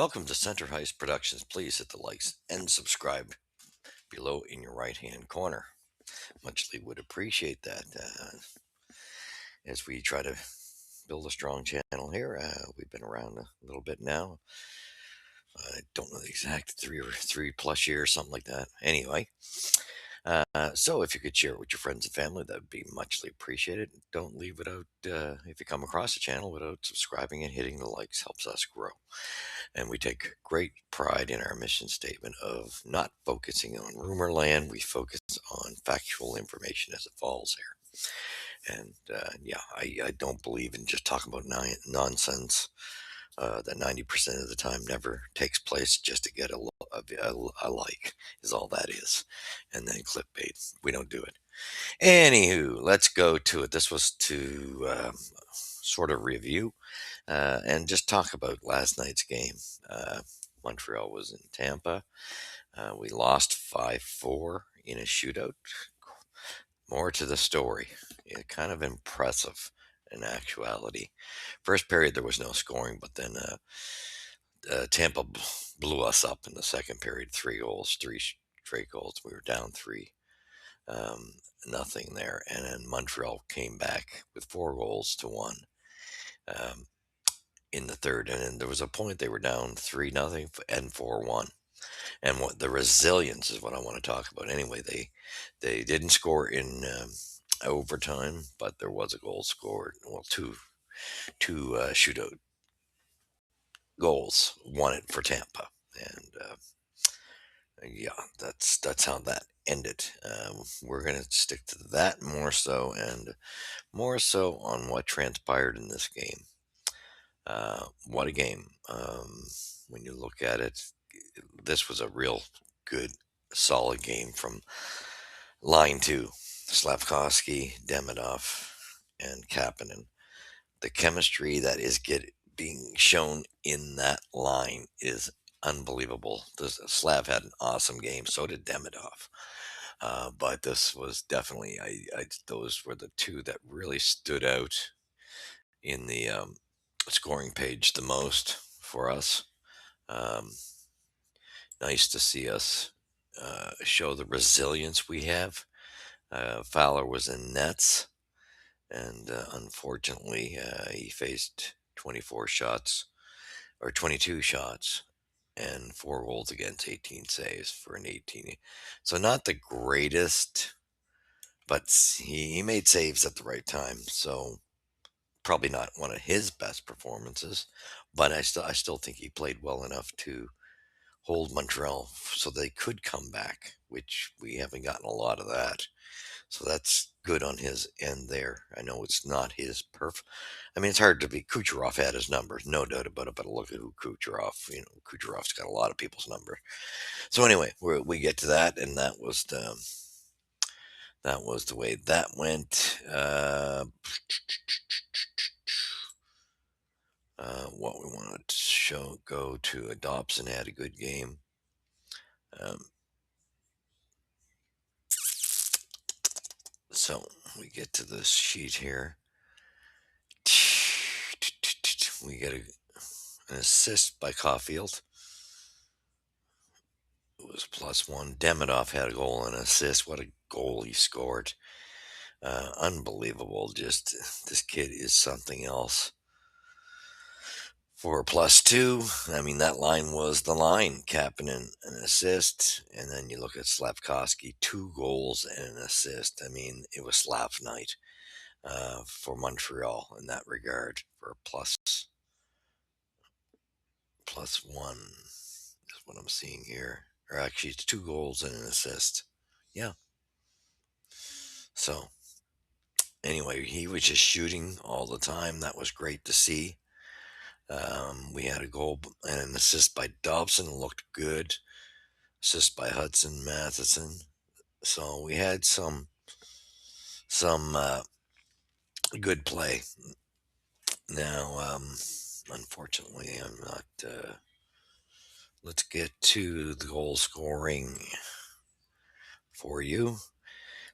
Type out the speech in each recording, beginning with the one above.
Welcome to Center Heist Productions. Please hit the likes and subscribe below in your right hand corner. Muchly would appreciate that as we try to build a strong channel here. We've been around a little bit now. I don't know the exact 3 or 3 plus years, something like that. Anyway, so if you could share it with your friends and family, that would be muchly appreciated. Don't leave without, if you come across the channel, without subscribing and hitting the likes. Helps us grow. And we take great pride in our mission statement of not focusing on rumor land. We focus on factual information as it falls here. And yeah, I don't believe in just talking about nonsense that 90% of the time never takes place just to get a like, is all that is. And then clickbait. We don't do it. Anywho, let's go to it. This was to sort of review and just talk about last night's game. Montreal was in Tampa. We lost 5-4 in a shootout. More to the story. Yeah, kind of impressive in actuality. First period, there was no scoring, but then Tampa blew us up in the second period. 3 goals, straight goals. We were down three. Nothing there. And then Montreal came back with 4 goals to 1. Um, in the third, and then there was a point they were down 3-0 and 4-1. And what the resilience is what I want to talk about. Anyway, they didn't score in overtime, but there was a goal scored. Well, two shootout goals won it for Tampa, and yeah, that's how that ended. We're gonna stick to that more so, and more so on what transpired in this game. What a game. When you look at it, this was a real good, solid game from line two. Slavkovsky, Demidov, and Kapanen. The chemistry that is being shown in that line is unbelievable. Slav had an awesome game. So did Demidov. But this was definitely, those were the two that really stood out in the scoring page the most for us. Um, Nice to see us show the resilience we have. Fowler was in nets, and unfortunately, he faced 24 shots or 22 shots and 4 goals against 18 saves for an 18. So not the greatest, but he made saves at the right time. So probably not one of his best performances, but I still think he played well enough to hold Montreal so they could come back, which we haven't gotten a lot of that. So that's good on his end there. I know it's not his perf. I mean, it's hard to be. Kucherov had his numbers, no doubt about it. But look at who Kucherov. Kucherov's got a lot of people's number. So anyway, we get to that, and that was the way that went. What we wanted to go to. Dobson had a good game. Um, So we get to this sheet here. We get an assist by Caulfield. It was +1. Demidov had a goal and an assist. What a goal he scored. Unbelievable. Just this kid is something else. For a +2, I mean, that line was the line. Kapanen an assist. And then you look at Slavkovsky, 2 goals and an assist. I mean, it was Slav night. For Montreal in that regard for a +1 is what I'm seeing here. Or actually, it's 2 goals and an assist. Yeah. So anyway, he was just shooting all the time. That was great to see. We had a goal and an assist by Dobson, looked good. Assist by Hudson Matheson. So we had some good play. Now, unfortunately, I'm not. Let's get to the goal scoring for you.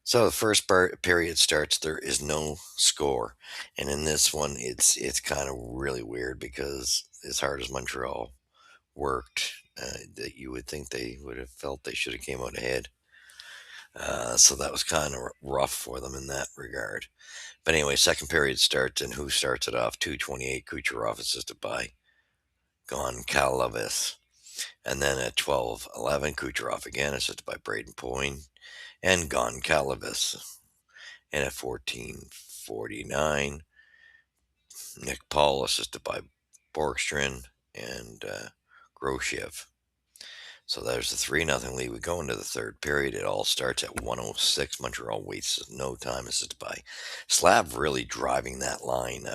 So the first period starts. There is no score, and in this one, it's kind of really weird because as hard as Montreal worked, that you would think they would have felt they should have came out ahead. So that was kind of rough for them in that regard. But anyway, second period starts, and who starts it off? 2:28, Kucherov assisted by Goncalves. And then at 12:11, Kucherov again assisted by Braden Point and Goncalves. And at 14:49, Nick Paul assisted by Borgstrand and Grosjev. So there's the 3-0 lead. We go into the third period. It all starts at 1:06. Montreal wastes no time. Assisted by Slav, really driving that line,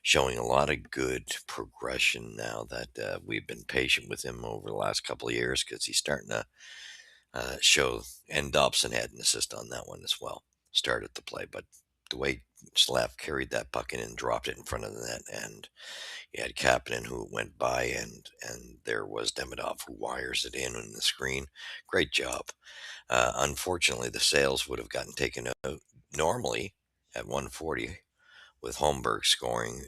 showing a lot of good progression now that we've been patient with him over the last couple of years because he's starting to show. And Dobson had an assist on that one as well. Started the play, but the way Slav carried that puck in and dropped it in front of the net, and you had Kapanen who went by, and there was Demidov who wires it in the screen. Great job. Unfortunately, the sales would have gotten taken out normally at 140 with Holmberg scoring.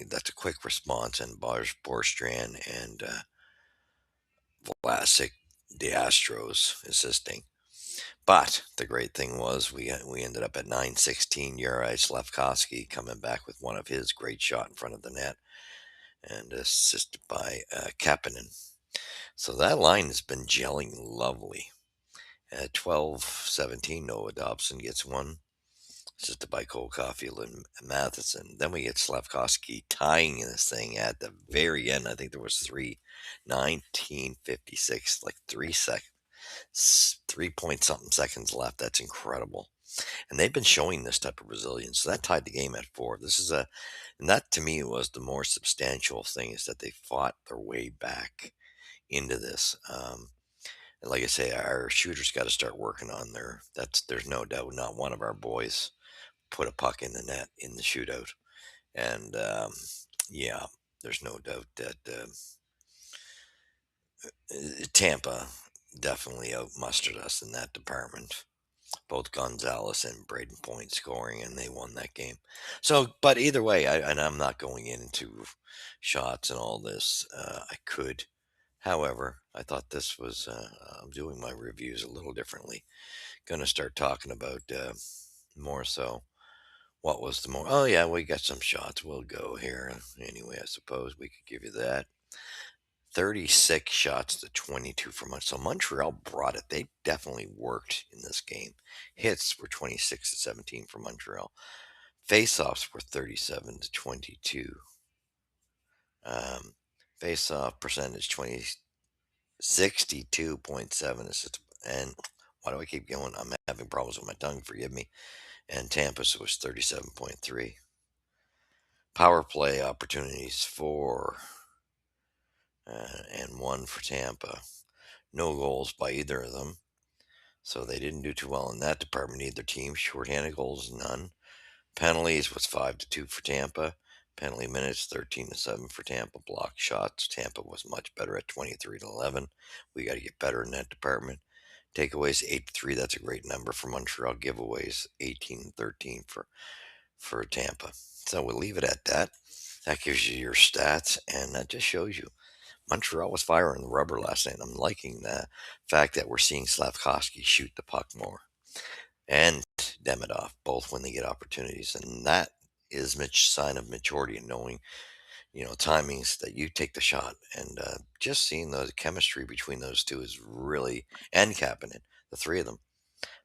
That's a quick response, and Borstrand and Vlasic, the Astros, assisting. But the great thing was we ended up at 9:16. Yuri Slafkovsky coming back with one of his great shot in front of the net and assisted by Kapanen. So that line has been gelling lovely. At 12:17, Noah Dobson gets one, assisted by Cole Caulfield and Matheson. Then we get Slavkovsky tying this thing at the very end. I think there was 19:56, like 3 point something seconds left. That's incredible. And they've been showing this type of resilience. So that tied the game at 4. And that to me was the more substantial thing, is that they fought their way back into this. And like I say, our shooters got to start working on there's no doubt not one of our boys put a puck in the net in the shootout. And yeah, there's no doubt that Tampa definitely outmustered us in that department. Both Gonzalez and Braden Point scoring, and they won that game. So, but either way, and I'm not going into shots and all this. I could. However, I thought this was, I'm doing my reviews a little differently. Going to start talking about more so what was the more. Oh, yeah, we got some shots. We'll go here. Anyway, I suppose we could give you that. 36 shots to 22 for Montreal. So Montreal brought it. They definitely worked in this game. Hits were 26 to 17 for Montreal. Faceoffs were 37 to 22. Um, Faceoff percentage 62.7. And why do I keep going? I'm having problems with my tongue. Forgive me. And Tampa's was 37.3. Power play opportunities 4 and 1 for Tampa. No goals by either of them. So they didn't do too well in that department, either team. Shorthanded goals, none. Penalties was 5-2 for Tampa. Penalty minutes 13-7 for Tampa. Block shots, Tampa was much better at 23-11. We got to get better in that department. Takeaways 8-3. That's a great number for Montreal. Giveaways 18-13 for Tampa. So we'll leave it at that. That gives you your stats, and that just shows you Montreal was firing the rubber last night. I'm liking the fact that we're seeing Slavkovsky shoot the puck more, and Demidov both when they get opportunities, and that is much sign of maturity and knowing, timings that you take the shot, and just seeing the chemistry between those two is really, and Kapanen, the three of them,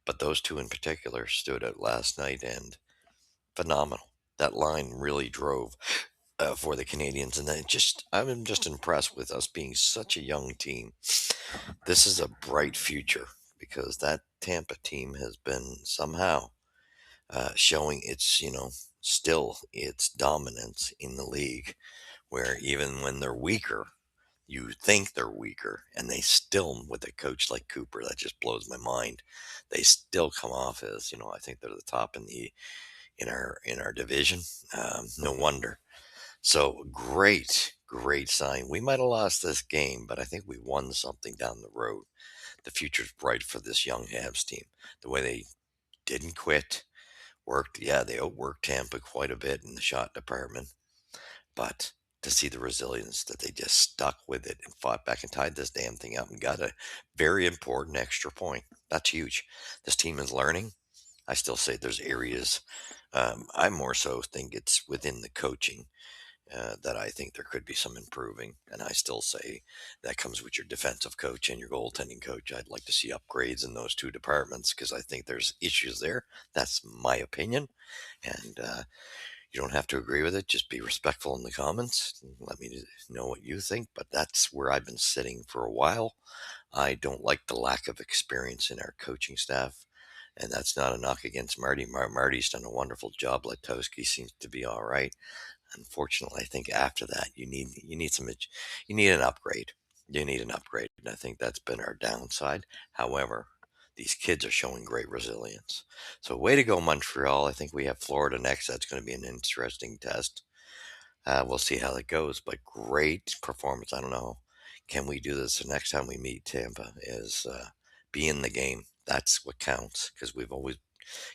but those two in particular stood out last night and phenomenal. That line really drove for the Canadians, and I'm just impressed with us being such a young team. This is a bright future because that Tampa team has been somehow showing still its dominance in the league, where even when they're weaker, you think they're weaker, and they still, with a coach like Cooper, that just blows my mind. They still come off as, I think they're the top in our division. No wonder. So great, great sign. We might have lost this game, but I think we won something down the road. The future's bright for this young Habs team. The way they didn't quit, worked. Yeah, they outworked Tampa quite a bit in the shot department, but to see the resilience that they just stuck with it and fought back and tied this damn thing up and got a very important extra point. That's huge. This team is learning. I still say there's areas. I more so think it's within the coaching that I think there could be some improving. And I still say that comes with your defensive coach and your goaltending coach. I'd like to see upgrades in those two departments because I think there's issues there. That's my opinion. And you don't have to agree with it. Just be respectful in the comments. And let me know what you think. But that's where I've been sitting for a while. I don't like the lack of experience in our coaching staff. And that's not a knock against Marty. Marty's done a wonderful job. Letowski seems to be all right. Unfortunately, I think after that you need an upgrade. You need an upgrade, and I think that's been our downside. However, these kids are showing great resilience. So way to go, Montreal. I think we have Florida next. That's going to be an interesting test. We'll see how it goes, but great performance. I don't know. Can we do this the next time we meet Tampa? Is be in the game. That's what counts because we've always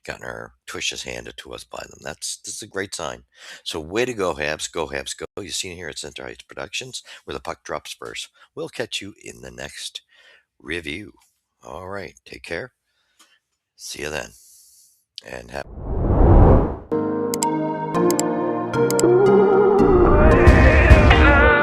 gotten our tushes handed to us by them. This is a great sign. So way to go, Habs. Go, Habs, go. You've seen it here at Center Heights Productions, where the puck drops first. We'll catch you in the next review. All right. Take care. See you then. And have